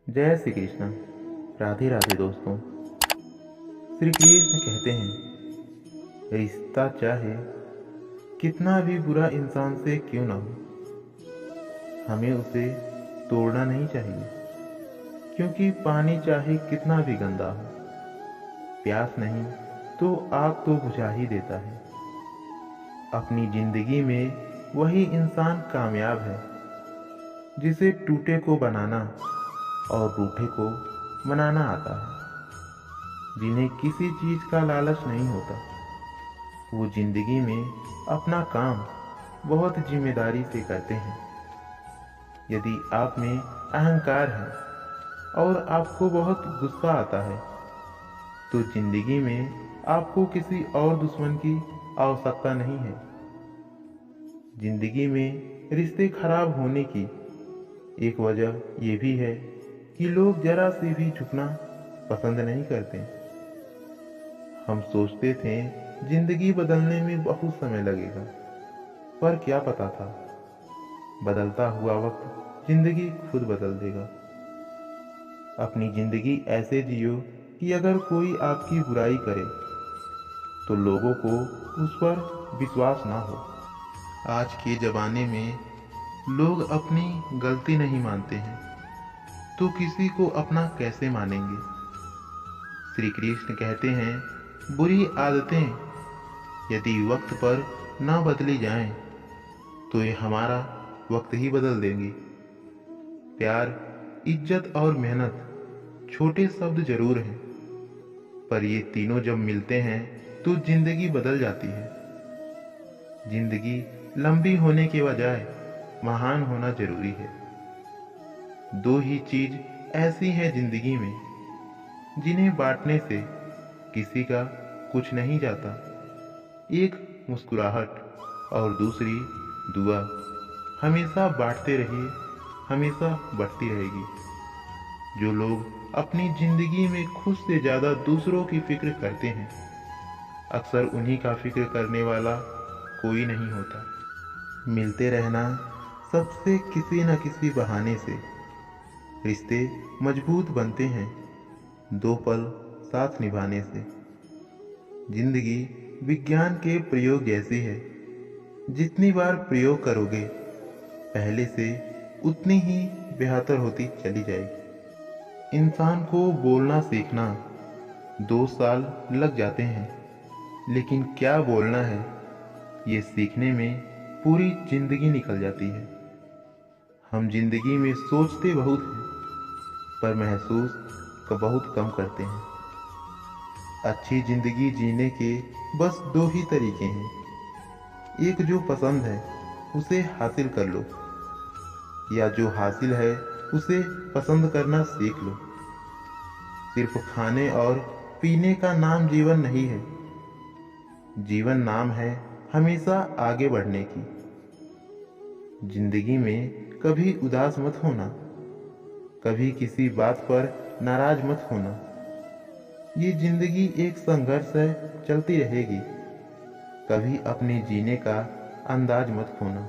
जय श्री कृष्ण। राधे राधे दोस्तों। श्री कृष्ण कहते हैं, रिश्ता चाहे कितना भी बुरा इंसान से क्यों ना हो, हमें उसे तोड़ना नहीं चाहिए। क्योंकि पानी चाहे कितना भी गंदा हो, प्यास नहीं तो आग तो बुझा ही देता है। अपनी जिंदगी में वही इंसान कामयाब है जिसे टूटे को बनाना और रूठे को मनाना आता है। जिन्हें किसी चीज का लालच नहीं होता, वो जिंदगी में अपना काम बहुत जिम्मेदारी से करते हैं। यदि आप में अहंकार है और आपको बहुत गुस्सा आता है, तो जिंदगी में आपको किसी और दुश्मन की आवश्यकता नहीं है। जिंदगी में रिश्ते खराब होने की एक वजह यह भी है कि लोग जरा से भी झुकना पसंद नहीं करते। हम सोचते थे जिंदगी बदलने में बहुत समय लगेगा, पर क्या पता था बदलता हुआ वक्त जिंदगी खुद बदल देगा। अपनी जिंदगी ऐसे जियो कि अगर कोई आपकी बुराई करे तो लोगों को उस पर विश्वास ना हो। आज के ज़माने में लोग अपनी गलती नहीं मानते हैं, तो किसी को अपना कैसे मानेंगे। श्री कृष्ण कहते हैं, बुरी आदतें यदि वक्त पर ना बदली जाएं, तो ये हमारा वक्त ही बदल देंगी। प्यार, इज्जत और मेहनत छोटे शब्द जरूर हैं, पर ये तीनों जब मिलते हैं तो जिंदगी बदल जाती है। जिंदगी लंबी होने के बजाय महान होना जरूरी है। दो ही चीज ऐसी हैं जिंदगी में जिन्हें बांटने से किसी का कुछ नहीं जाता। एक मुस्कुराहट और दूसरी दुआ। हमेशा बांटते रहिए, हमेशा बढ़ती रहेगी। जो लोग अपनी जिंदगी में खुद से ज्यादा दूसरों की फिक्र करते हैं, अक्सर उन्हीं का फिक्र करने वाला कोई नहीं होता। मिलते रहना सबसे किसी न किसी बहाने से रिश्ते मजबूत बनते हैं, दो पल साथ निभाने से। जिंदगी विज्ञान के प्रयोग जैसी है, जितनी बार प्रयोग करोगे पहले से उतनी ही बेहतर होती चली जाएगी। इंसान को बोलना सीखना 2 साल लग जाते हैं, लेकिन क्या बोलना है ये सीखने में पूरी जिंदगी निकल जाती है। हम जिंदगी में सोचते बहुत हैं, पर महसूस का बहुत कम करते हैं। अच्छी जिंदगी जीने के बस 2 ही तरीके हैं। एक जो पसंद है उसे हासिल कर लो, या जो हासिल है उसे पसंद करना सीख लो। सिर्फ खाने और पीने का नाम जीवन नहीं है। जीवन नाम है हमेशा आगे बढ़ने की। जिंदगी में कभी उदास मत होना, कभी किसी बात पर नाराज मत होना। ये जिंदगी एक संघर्ष है, चलती रहेगी। कभी अपने जीने का अंदाज मत खोना।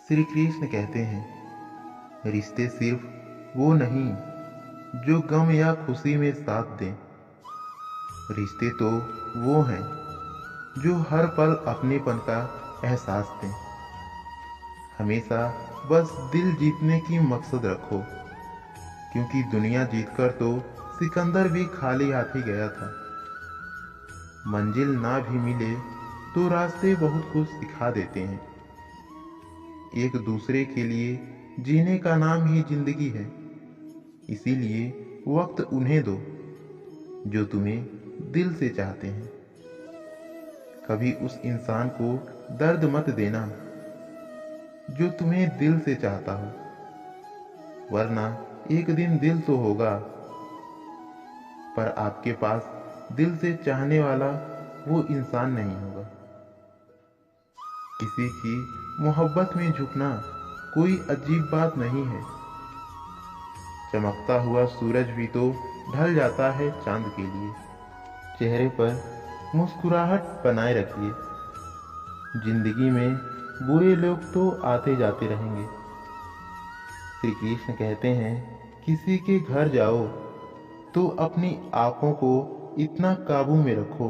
श्री कृष्ण कहते हैं, रिश्ते सिर्फ वो नहीं जो गम या खुशी में साथ दें। रिश्ते तो वो हैं जो हर पल अपनेपन का एहसास दें। हमेशा बस दिल जीतने की मकसद रखो, क्योंकि दुनिया जीतकर तो सिकंदर भी खाली हाथ ही गया था। मंजिल ना भी मिले तो रास्ते बहुत कुछ सिखा देते हैं। एक दूसरे के लिए जीने का नाम ही जिंदगी है। इसीलिए वक्त उन्हें दो जो तुम्हें दिल से चाहते हैं। कभी उस इंसान को दर्द मत देना जो तुम्हें दिल से चाहता हो, वरना एक दिन दिल तो होगा, पर आपके पास दिल से चाहने वाला वो इंसान नहीं होगा। किसी की मोहब्बत में झुकना कोई अजीब बात नहीं है। चमकता हुआ सूरज भी तो ढल जाता है चांद के लिए। चेहरे पर मुस्कुराहट बनाए रखिए। जिंदगी में बुरे लोग तो आते जाते रहेंगे। श्री कृष्ण कहते हैं, किसी के घर जाओ तो अपनी आंखों को इतना काबू में रखो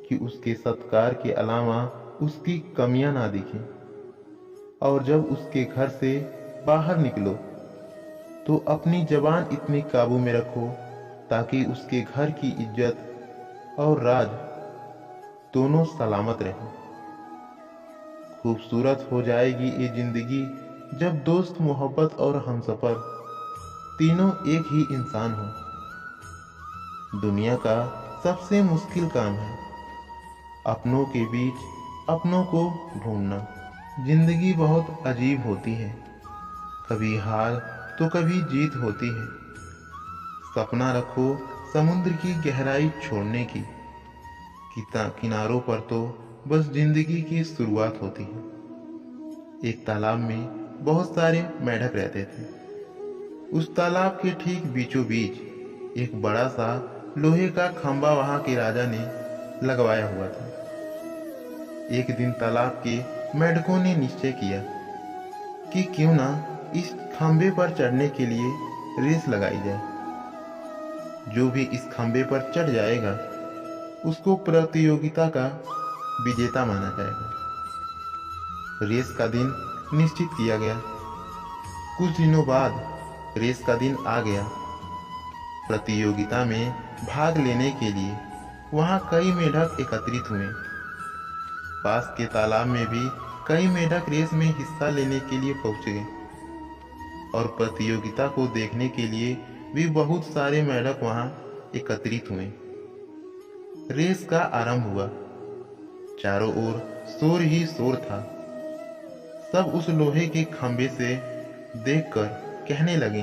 कि उसके सत्कार के अलावा उसकी कमियां ना दिखें। और जब उसके घर से बाहर निकलो तो अपनी जबान इतनी काबू में रखो ताकि उसके घर की इज्जत और राज दोनों सलामत रहें। खूबसूरत हो जाएगी ये जिंदगी जब दोस्त, मोहब्बत और हमसफर तीनों एक ही इंसान हो। दुनिया का सबसे मुश्किल काम है अपनों के बीच अपनों को ढूंढना। जिंदगी बहुत अजीब होती है, कभी हार तो कभी जीत होती है। सपना रखो समुद्र की गहराई छोड़ने की, किनारों पर तो बस जिंदगी की शुरुआत होती है। एक तालाब में बहुत सारे मेंढक रहते थे। उस तालाब के ठीक बीचों बीच एक बड़ा सा लोहे का खंभा वहां के राजा ने लगवाया हुआ था। एक दिन तालाब के मेंढकों ने निश्चय किया कि क्यों ना इस खंभे पर चढ़ने के लिए रेस लगाई जाए। जो भी इस खंभे पर चढ़ जाएगा उसको प्रतियोगिता का विजेता माना जाएगा। रेस का दिन निश्चित किया गया। कुछ दिनों बाद रेस का दिन आ गया। प्रतियोगिता में भाग लेने के लिए वहां कई मेंढक एकत्रित हुए। पास के तालाब में भी कई मेंढक रेस में हिस्सा लेने के लिए पहुंच गए और प्रतियोगिता को देखने के लिए भी बहुत सारे मेंढक वहां एकत्रित हुए। रेस का आरंभ हुआ। चारों ओर शोर ही शोर था। सब उस लोहे के खंभे से देखकर कहने लगे,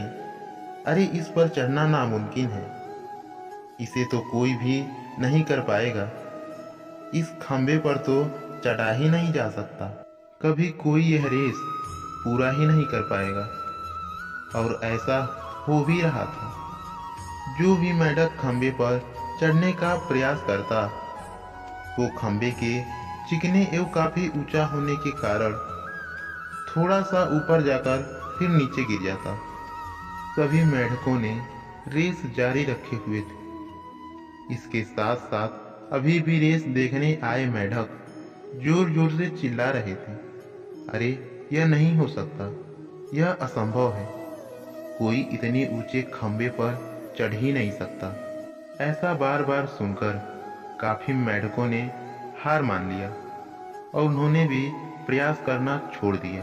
अरे इस पर चढ़ना नामुमकिन है, इसे तो कोई भी नहीं कर पाएगा। इस खंभे पर तो चढ़ा ही नहीं जा सकता। कभी कोई यह रेस पूरा ही नहीं कर पाएगा। और ऐसा हो भी रहा था। जो भी मेंढक खंभे पर चढ़ने का प्रयास करता वो खंभे के चिकने एवं काफी ऊंचा होने के कारण थोड़ा सा ऊपर जाकर फिर नीचे गिर जाता। सभी मेंढकों ने रेस जारी रखे हुए थे। इसके साथ साथ अभी भी रेस देखने आए मेंढक जोर जोर से चिल्ला रहे थे, अरे यह नहीं हो सकता, यह असंभव है, कोई इतने ऊंचे खंभे पर चढ़ ही नहीं सकता। ऐसा बार बार सुनकर काफी मेंढकों ने हार मान लिया और उन्होंने भी प्रयास करना छोड़ दिया।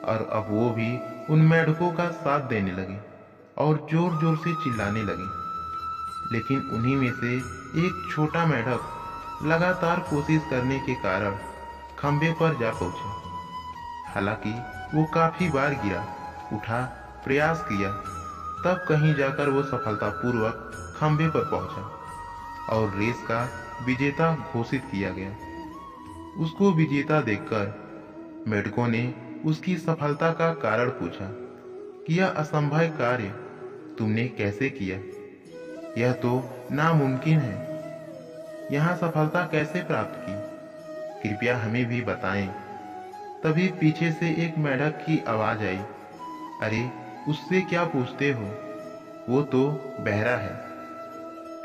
और अब वो भी उन मेंढकों का साथ देने लगे और जोर जोर से चिल्लाने लगे। लेकिन उन्हीं में से एक छोटा मेंढक लगातार कोशिश करने के कारण खंभे पर जा पहुंचा। हालांकि वो काफी बार गिरा, उठा, प्रयास किया, तब कहीं जाकर वो सफलतापूर्वक खंभे पर पहुंचा और रेस का विजेता घोषित किया गया। उसको विजेता देखकर मेंढकों ने उसकी सफलता का कारण पूछा कि यह असंभव कार्य तुमने कैसे किया? यह तो नामुमकिन है। यहाँ सफलता कैसे प्राप्त की? कृपया हमें भी बताएं। तभी पीछे से एक मेंढक की आवाज आई, अरे उससे क्या पूछते हो, वो तो बहरा है।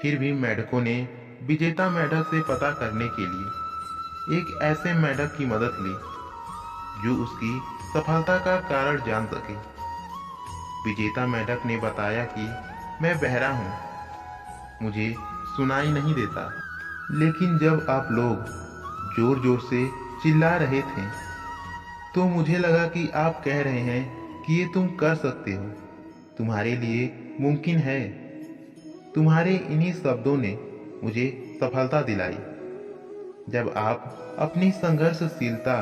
फिर भी मेंढकों ने विजेता मेंढक से पता करने के लिए एक ऐसे मेंढक की मदद ली जो उसकी सफलता का कारण जान सके। विजेता मेंढक ने बताया कि मैं बहरा हूँ, मुझे सुनाई नहीं देता, लेकिन जब आप लोग जोर जोर से चिल्ला रहे थे तो मुझे लगा कि आप कह रहे हैं कि ये तुम कर सकते हो, तुम्हारे लिए मुमकिन है। तुम्हारे इन्हीं शब्दों ने मुझे सफलता दिलाई। जब आप अपनी संघर्षशीलता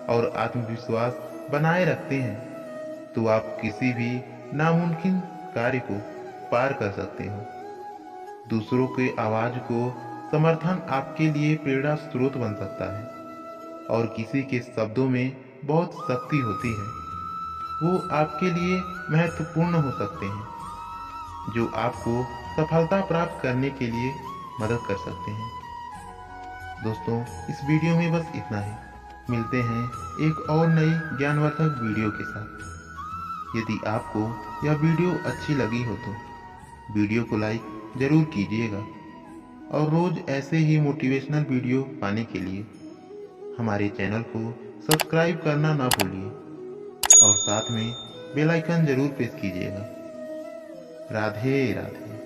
और आत्मविश्वास बनाए रखते हैं तो आप किसी भी नामुमकिन कार्य को पार कर सकते हो। दूसरों के आवाज को समर्थन आपके लिए प्रेरणा स्रोत बन सकता है और किसी के शब्दों में बहुत शक्ति होती है, वो आपके लिए महत्वपूर्ण हो सकते हैं, जो आपको सफलता प्राप्त करने के लिए मदद कर सकते हैं। दोस्तों, इस वीडियो में बस इतना ही। मिलते हैं एक और नई ज्ञानवर्धक वीडियो के साथ। यदि आपको यह वीडियो अच्छी लगी हो तो वीडियो को लाइक ज़रूर कीजिएगा और रोज़ ऐसे ही मोटिवेशनल वीडियो पाने के लिए हमारे चैनल को सब्सक्राइब करना ना भूलिए और साथ में बेल आइकन ज़रूर प्रेस कीजिएगा। राधे राधे।